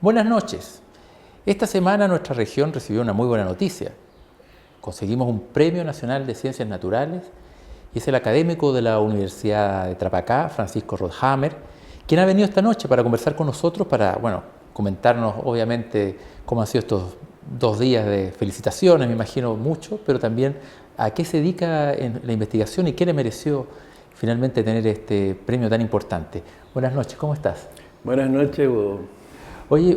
Buenas noches. Esta semana nuestra región recibió una muy buena noticia. Conseguimos un Premio Nacional de Ciencias Naturales y es el académico de la Universidad de Tarapacá, Francisco Rodhammer, quien ha venido esta noche para conversar con nosotros, para comentarnos obviamente cómo han sido estos 2 días de felicitaciones, me imagino mucho, pero también a qué se dedica en la investigación y qué le mereció finalmente tener este premio tan importante. Buenas noches, ¿cómo estás? Buenas noches, Hugo. Oye,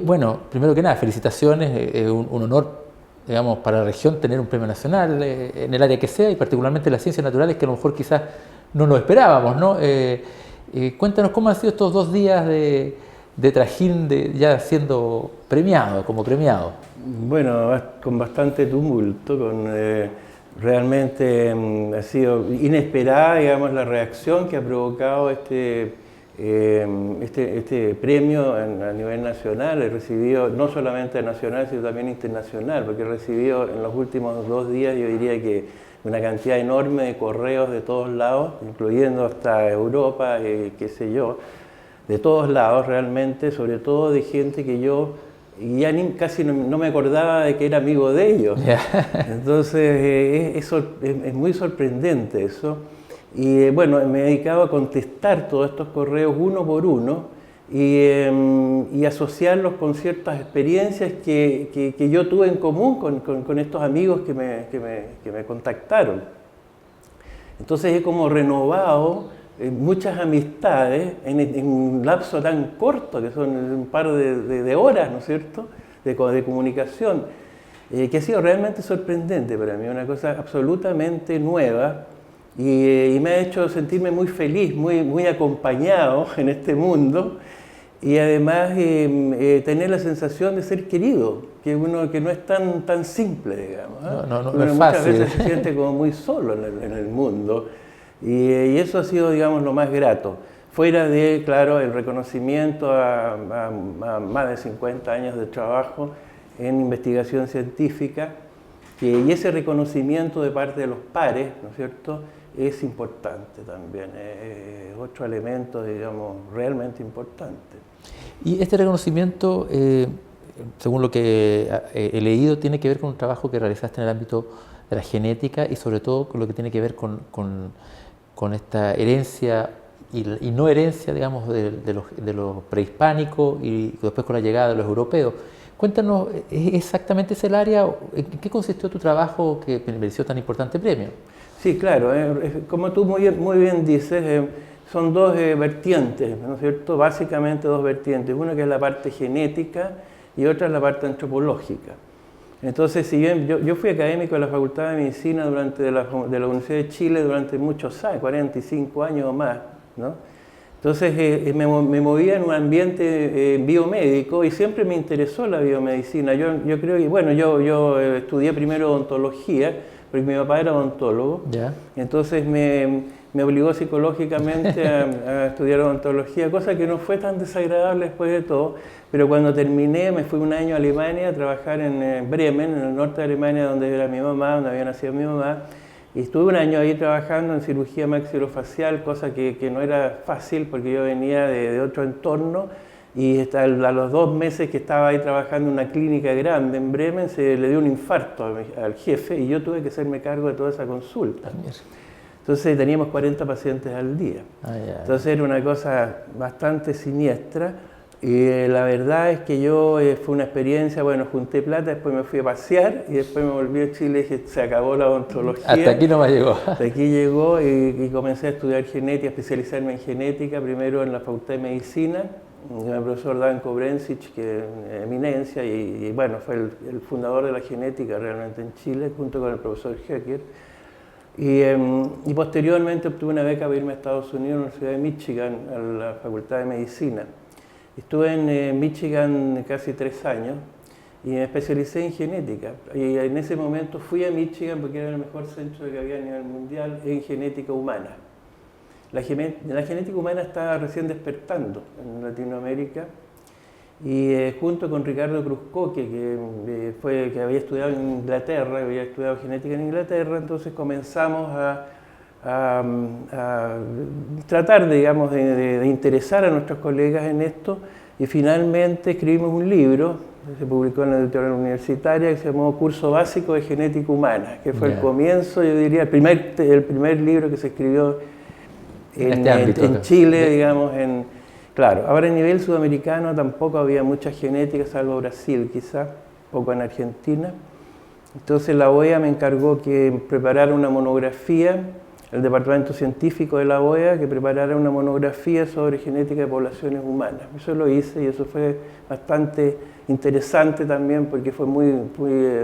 primero que nada, felicitaciones, es un honor, digamos, para la región tener un premio nacional en el área que sea y particularmente las ciencias naturales que a lo mejor quizás no lo esperábamos, ¿no? Cuéntanos cómo han sido estos 2 días de trajín ya siendo premiado, como premiado. Bueno, con bastante tumulto, realmente ha sido inesperada, digamos, la reacción que ha provocado este premio a nivel nacional. He recibido, no solamente nacional, sino también internacional, porque he recibido en los últimos 2 días, yo diría que una cantidad enorme de correos de todos lados, incluyendo hasta Europa, qué sé yo, de todos lados realmente, sobre todo de gente que yo ya casi no me acordaba de que era amigo de ellos. Yeah. Entonces es muy sorprendente eso. Y bueno, me he dedicado a contestar todos estos correos uno por uno y asociarlos con ciertas experiencias que yo tuve en común con estos amigos que me contactaron. Entonces he como renovado muchas amistades en un lapso tan corto, que son un par de horas, ¿no es cierto?, de comunicación, que ha sido realmente sorprendente para mí, una cosa absolutamente nueva. Y me ha hecho sentirme muy feliz, muy acompañado en este mundo y además tener la sensación de ser querido, que no es tan simple, digamos. No Uno es muchas fácil. veces se siente como muy solo en el mundo y eso ha sido, digamos, lo más grato. Fuera de, claro, el reconocimiento a más de 50 años de trabajo en investigación científica y ese reconocimiento de parte de los pares, ¿no es cierto?, es importante también, es otro elemento, digamos, realmente importante. Y este reconocimiento, según lo que he leído, tiene que ver con un trabajo que realizaste en el ámbito de la genética y sobre todo con lo que tiene que ver con esta herencia y no herencia, digamos, de los prehispánicos y después con la llegada de los europeos. Cuéntanos, ¿es exactamente ese el área? ¿En qué consistió tu trabajo que mereció tan importante premio? Sí, claro, como tú muy bien dices, son dos vertientes, ¿no es cierto? Básicamente dos vertientes, una que es la parte genética y otra es la parte antropológica. Entonces, si bien yo fui académico de la Facultad de Medicina de la Universidad de Chile durante muchos años, 45 años o más, ¿no? Entonces me movía en un ambiente biomédico y siempre me interesó la biomedicina. Yo creo que, bueno, yo estudié primero odontología, porque mi papá era odontólogo, ¿Ya? entonces me obligó psicológicamente a estudiar odontología, cosa que no fue tan desagradable después de todo, pero cuando terminé me fui un año a Alemania a trabajar en Bremen, en el norte de Alemania, donde era mi mamá, donde había nacido mi mamá, y estuve un año ahí trabajando en cirugía maxilofacial, cosa que no era fácil porque yo venía de otro entorno, y a los 2 meses que estaba ahí trabajando en una clínica grande en Bremen, se le dio un infarto al jefe y yo tuve que hacerme cargo de toda esa consulta. Entonces teníamos 40 pacientes al día. Entonces era una cosa bastante siniestra y la verdad es que fue una experiencia, bueno, junté plata, después me fui a pasear y después me volví a Chile y dije, se acabó la odontología. Hasta aquí no me llegó. Hasta aquí llegó y comencé a estudiar genética, a especializarme en genética, primero en la Facultad de Medicina, con el profesor Danko Brencic, que es eminencia, y bueno, fue el fundador de la genética realmente en Chile, junto con el profesor Hecker. Y posteriormente obtuve una beca para irme a Estados Unidos, a la Universidad de Michigan, a la Facultad de Medicina. Estuve en Michigan casi 3 años y me especialicé en genética. Y en ese momento fui a Michigan porque era el mejor centro que había a nivel mundial en genética humana. La genética humana está recién despertando en Latinoamérica y junto con Ricardo Cruzcoque, que había estudiado en Inglaterra, había estudiado genética en Inglaterra, entonces comenzamos a tratar, digamos, de interesar a nuestros colegas en esto y finalmente escribimos un libro, que se publicó en la editorial universitaria, que se llamó Curso Básico de Genética Humana, que fue el comienzo, yo diría, el primer libro que se escribió en Chile, digamos, claro, ahora a nivel sudamericano tampoco había mucha genética, salvo Brasil quizás, poco en Argentina. Entonces la OEA me encargó que preparara una monografía, el departamento científico de la OEA, que preparara una monografía sobre genética de poblaciones humanas. Eso lo hice y eso fue bastante interesante también porque fue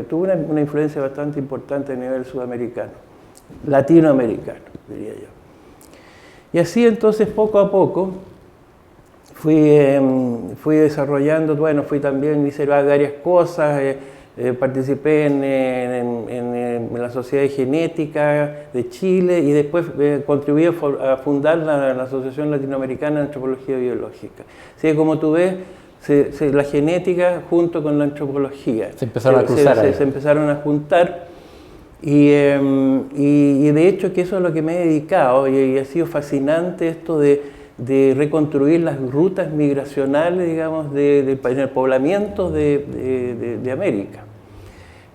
tuvo una influencia bastante importante a nivel sudamericano, latinoamericano, diría yo. Y así entonces poco a poco fui desarrollando, bueno, hice varias cosas, participé en la Sociedad de Genética de Chile y después contribuí a fundar la Asociación Latinoamericana de Antropología Biológica. Así que como tú ves, la genética junto con la antropología se empezaron a cruzar. Se empezaron a juntar y de hecho que eso es lo que me he dedicado y ha sido fascinante esto de reconstruir las rutas migracionales, digamos, en el poblamiento de América,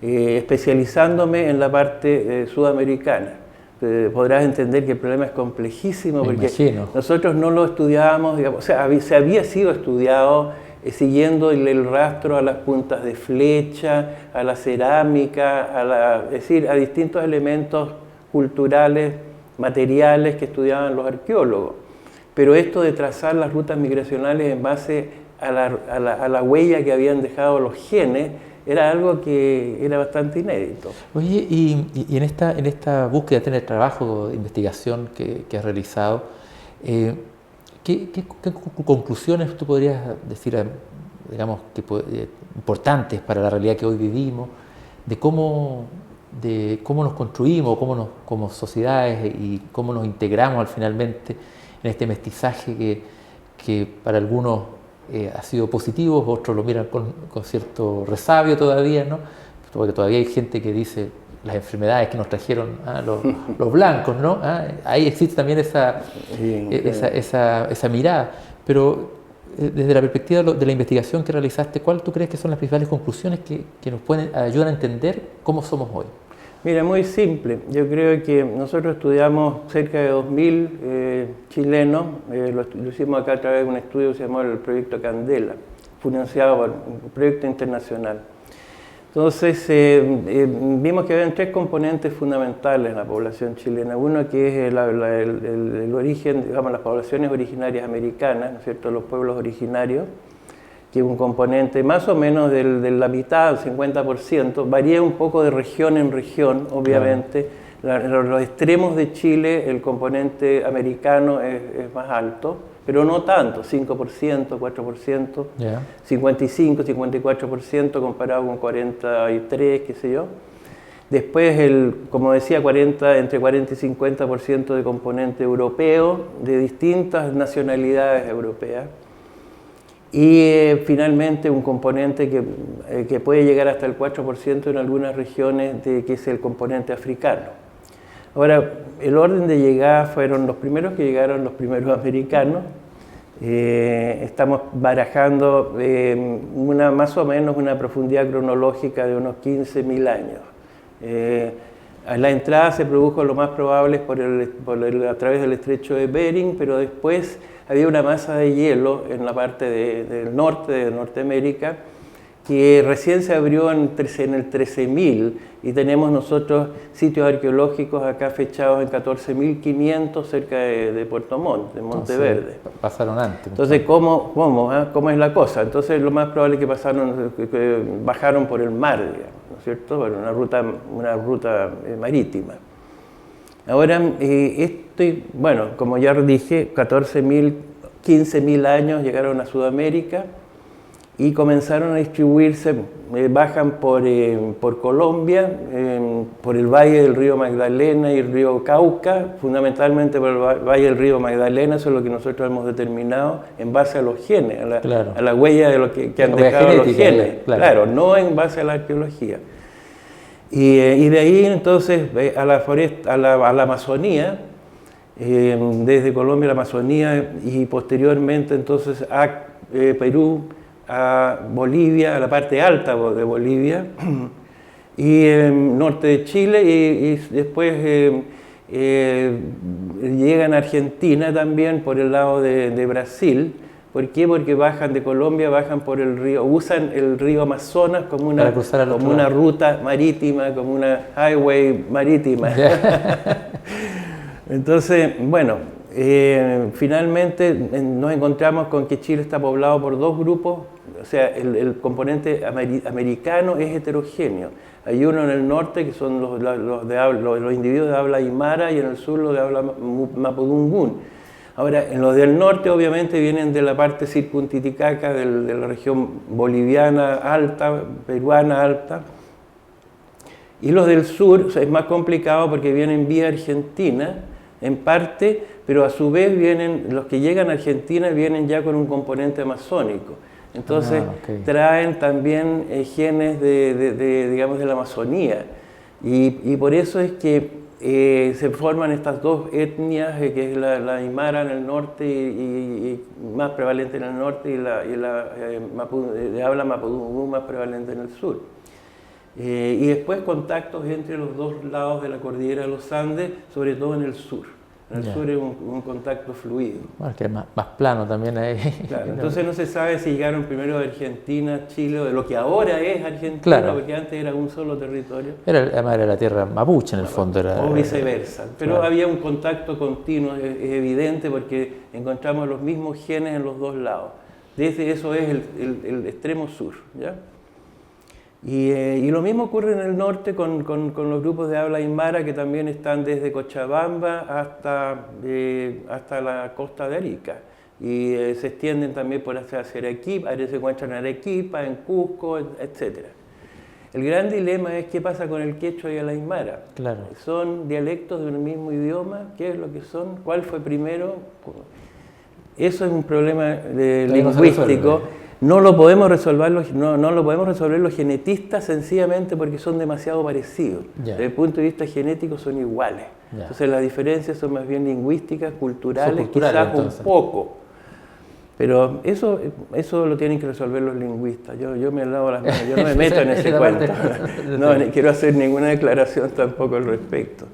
especializándome en la parte sudamericana. Podrás entender que el problema es complejísimo porque nosotros no lo estudiábamos, digamos, o sea, se había sido estudiado siguiendo el rastro a las puntas de flecha, a la cerámica, es decir, a distintos elementos culturales, materiales que estudiaban los arqueólogos. Pero esto de trazar las rutas migracionales en base a la huella que habían dejado los genes era algo que era bastante inédito. Oye, y en esta búsqueda de tener trabajo de investigación que has realizado, ¿qué conclusiones tú podrías decir, digamos, importantes para la realidad que hoy vivimos, de cómo nos construimos, como sociedades y cómo nos integramos finalmente en este mestizaje que para algunos ha sido positivo, otros lo miran con cierto resabio todavía, ¿no? Porque todavía hay gente que dice las enfermedades que nos trajeron los blancos, ¿no? Ahí existe también esa mirada. Pero desde la perspectiva de la investigación que realizaste, ¿cuál tú crees que son las principales conclusiones que nos pueden ayudar a entender cómo somos hoy? Mira, muy simple. Yo creo que nosotros estudiamos cerca de 2.000 chilenos, lo hicimos acá a través de un estudio que se llamó el Proyecto Candela, financiado por un proyecto internacional. Entonces, vimos que habían 3 componentes fundamentales en la población chilena. Uno que es el origen, digamos, las poblaciones originarias americanas, ¿no es cierto?, los pueblos originarios, que es un componente más o menos de la mitad, el 50%, varía un poco de región en región, obviamente. Claro. En los extremos de Chile el componente americano es más alto, pero no tanto, 5%, 4%, 55%, 54% comparado con 43%, qué sé yo. Después, como decía, entre 40 y 50% de componente europeo, de distintas nacionalidades europeas. Y finalmente un componente que puede llegar hasta el 4% en algunas regiones, que es el componente africano. Ahora, el orden de llegada fueron los primeros que llegaron, los primeros americanos. Estamos barajando más o menos una profundidad cronológica de unos 15.000 años. La entrada se produjo lo más probable a través del estrecho de Bering, pero después había una masa de hielo en la parte del norte de Norteamérica que recién se abrió en el 13.000 y tenemos nosotros sitios arqueológicos acá fechados en 14.500 cerca de Puerto Montt, de Monteverde. Pasaron antes. Entonces, ¿cómo es la cosa? Entonces, lo más probable es que bajaron por el mar, digamos, ¿no es cierto? Por una ruta marítima. Ahora, bueno, como ya dije, 14.000, 15.000 años llegaron a Sudamérica y comenzaron a distribuirse, bajan por Colombia, por el valle del río Magdalena y el río Cauca, fundamentalmente por el valle del río Magdalena. Eso es lo que nosotros hemos determinado en base a los genes, a la huella de lo que han dejado los genes, claro, no en base a la arqueología. Y de ahí entonces a la Amazonía, desde Colombia a la Amazonía y posteriormente entonces Perú, a Bolivia, a la parte alta de Bolivia, y norte de Chile, y después llegan a Argentina también por el lado de Brasil. ¿Por qué? Porque bajan de Colombia, bajan por el río, usan el río Amazonas como una ruta marítima, como una highway marítima. Entonces, bueno, finalmente nos encontramos con que Chile está poblado por dos grupos, o sea, el componente americano es heterogéneo. Hay uno en el norte que son los individuos de habla aymara y en el sur los de habla mapudungún. Ahora, en los del norte obviamente vienen de la parte circuntiticaca de la región boliviana alta, peruana alta. Y los del sur, o sea, es más complicado porque vienen vía Argentina, en parte, pero a su vez vienen, los que llegan a Argentina vienen ya con un componente amazónico. Entonces traen también genes digamos, de la Amazonía. Y por eso es que se forman estas dos etnias, que es la aymara en el norte y más prevalente en el norte y la de habla mapudungún más prevalente en el sur. Y después contactos entre los dos lados de la cordillera de los Andes, sobre todo en el sur. En el sur es un contacto fluido. Bueno, que es más plano también ahí. Claro, entonces no se sabe si llegaron primero de Argentina, Chile, o de lo que ahora es Argentina, claro, porque antes era un solo territorio. Además era la tierra mapuche en el fondo. O viceversa. Pero claro, había un contacto continuo, es evidente, porque encontramos los mismos genes en los dos lados. Desde eso es el extremo sur, ¿ya? Y lo mismo ocurre en el norte con los grupos de habla aymara que también están desde Cochabamba hasta la costa de Arica. Y se extienden también por hacia Arequipa, se encuentran en Arequipa, en Cusco, etc. El gran dilema es qué pasa con el quechua y el aymara. Claro. ¿Son dialectos de un mismo idioma? ¿Qué es lo que son? ¿Cuál fue primero? Eso es un problema lingüístico. No lo podemos resolver los genetistas sencillamente porque son demasiado parecidos. Desde el punto de vista genético son iguales. Entonces las diferencias son más bien lingüísticas, culturales quizás entonces un poco. Pero eso lo tienen que resolver los lingüistas. Yo me lavo las manos, yo no me meto en ese cuento. No, ni quiero hacer ninguna declaración tampoco al respecto.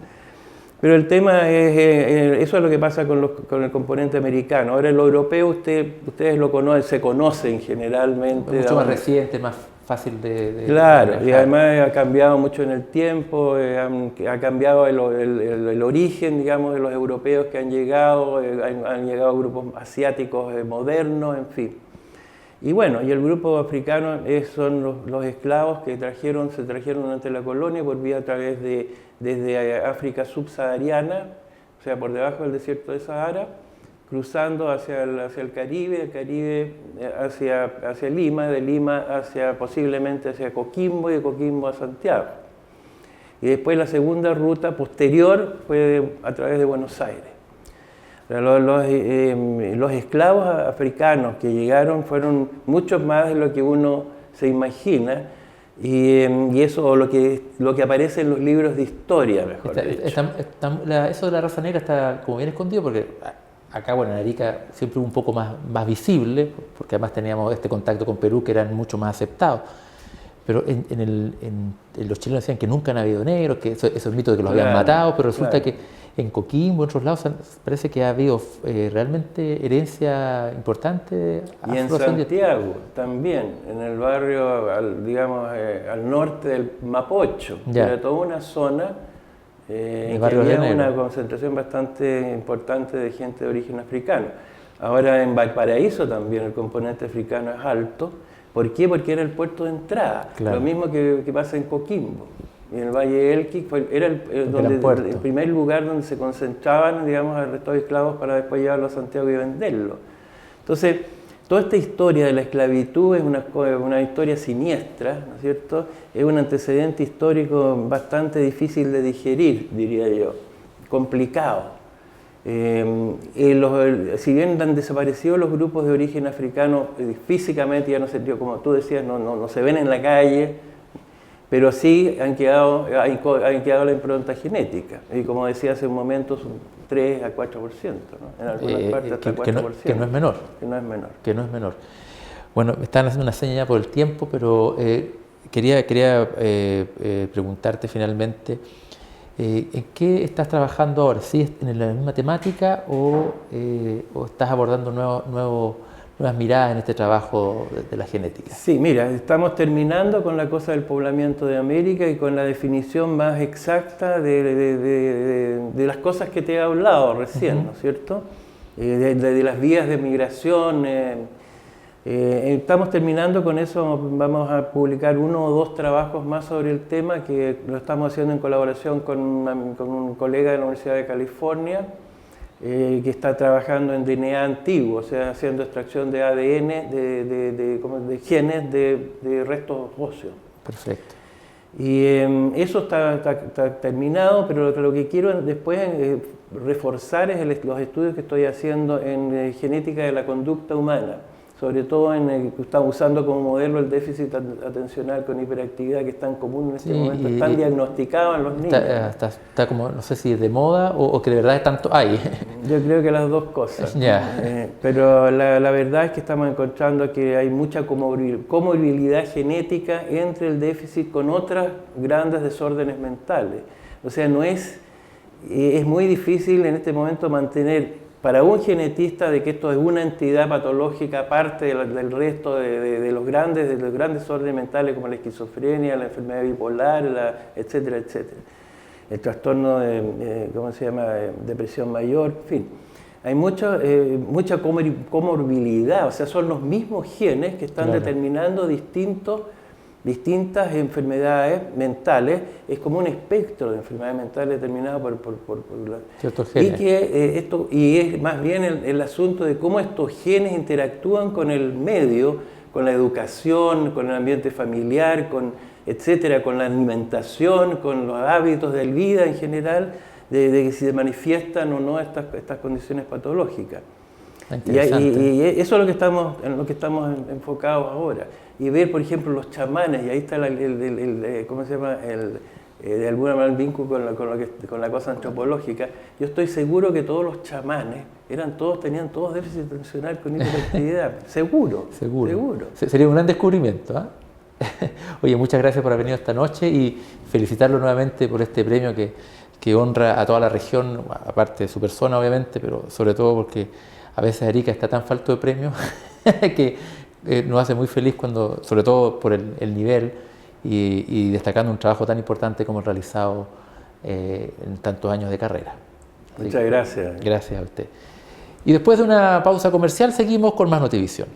Pero el tema es, eso es lo que pasa con el componente americano. Ahora el europeo, ustedes lo conocen, se conocen generalmente. Mucho más reciente, más fácil de claro, y además ha cambiado mucho en el tiempo, ha cambiado el origen, digamos, de los europeos que han llegado grupos asiáticos modernos, en fin. Y bueno, y el grupo africano son los esclavos que se trajeron durante la colonia por vía a través desde África subsahariana, o sea, por debajo del desierto de Sahara, cruzando hacia el Caribe, hacia Lima, de Lima posiblemente hacia Coquimbo y de Coquimbo a Santiago. Y después la segunda ruta posterior fue a través de Buenos Aires. Los esclavos africanos que llegaron fueron muchos más de lo que uno se imagina, y eso lo que aparece en los libros de historia, mejor dicho. Eso de la raza negra está como bien escondido, porque acá, bueno, en Arica siempre un poco más visible, porque además teníamos este contacto con Perú que eran mucho más aceptados. Pero los chilenos decían que nunca han habido negros, que esos mitos de que los habían matado, pero resulta que en Coquimbo, en otros lados, parece que ha habido realmente herencia importante. Y en Santiago también, en el barrio, al norte del Mapocho, era toda una zona en que había una concentración bastante importante de gente de origen africano. Ahora en Valparaíso también el componente africano es alto. ¿Por qué? Porque era el puerto de entrada. Claro. Lo mismo que pasa en Coquimbo. Y en el Valle de Elqui era el primer lugar donde se concentraban, digamos, el resto de esclavos para después llevarlo a Santiago y venderlo. Entonces, toda esta historia de la esclavitud es una historia siniestra, ¿no es cierto? Es un antecedente histórico bastante difícil de digerir, diría yo, complicado. Si bien han desaparecido los grupos de origen africano físicamente, ya no se, como tú decías, no se ven en la calle, pero sí han quedado la impronta genética. Y como decía hace un momento, son 3 a 4%, ¿no? En algunas partes hasta 4%. Que no es menor. Que no es menor. Que no es menor. Bueno, me están haciendo una seña ya por el tiempo, pero quería preguntarte finalmente, ¿en qué estás trabajando ahora? ¿Sí en la misma temática o estás abordando nuevas miradas en este trabajo de la genética? Sí, mira, estamos terminando con la cosa del poblamiento de América y con la definición más exacta de las cosas que te he hablado recién, ¿no es cierto? De las vías de migración. Estamos terminando con eso, vamos a publicar 1 o 2 trabajos más sobre el tema que lo estamos haciendo en colaboración con un colega de la Universidad de California que está trabajando en DNA antiguo, o sea, haciendo extracción de ADN, de genes de restos óseos. Perfecto. Y eso está terminado, pero lo que quiero después reforzar es los estudios que estoy haciendo en genética de la conducta humana, sobre todo que estamos usando como modelo el déficit atencional con hiperactividad que es tan común en este momento, están diagnosticados en los niños. Está como, no sé si de moda o que de verdad tanto hay. Yo creo que las dos cosas. Pero la verdad es que estamos encontrando que hay mucha comorbilidad genética entre el déficit con otras grandes desórdenes mentales. O sea, es muy difícil en este momento mantener para un genetista de que esto es una entidad patológica aparte del resto de los grandes desórdenes mentales como la esquizofrenia, la enfermedad bipolar, etcétera, etcétera. El trastorno de, ¿cómo se llama?, depresión mayor, en fin. Hay mucha comorbilidad, o sea, son los mismos genes que están determinando distintas enfermedades mentales. Es como un espectro de enfermedades mentales determinado por ciertos genes. Y es más bien el asunto de cómo estos genes interactúan con el medio, con la educación, con el ambiente familiar, etcétera, con la alimentación, con los hábitos de vida en general, de si se manifiestan o no estas condiciones patológicas. Y eso es lo que estamos enfocados ahora. Y ver, por ejemplo, los chamanes, y ahí está ¿cómo se llama? De alguna manera el vínculo con la cosa antropológica. Yo estoy seguro que todos los chamanes tenían todos déficit atencional con hiperactividad. Seguro. Sería un gran descubrimiento, ¿eh? Oye, muchas gracias por haber venido esta noche y felicitarlo nuevamente por este premio que honra a toda la región, aparte de su persona obviamente, pero sobre todo porque a veces Arica está tan falto de premios que nos hace muy feliz sobre todo por el nivel y destacando un trabajo tan importante como el realizado en tantos años de carrera. Muchas gracias. Gracias a usted. Y después de una pausa comercial seguimos con más Notivisión.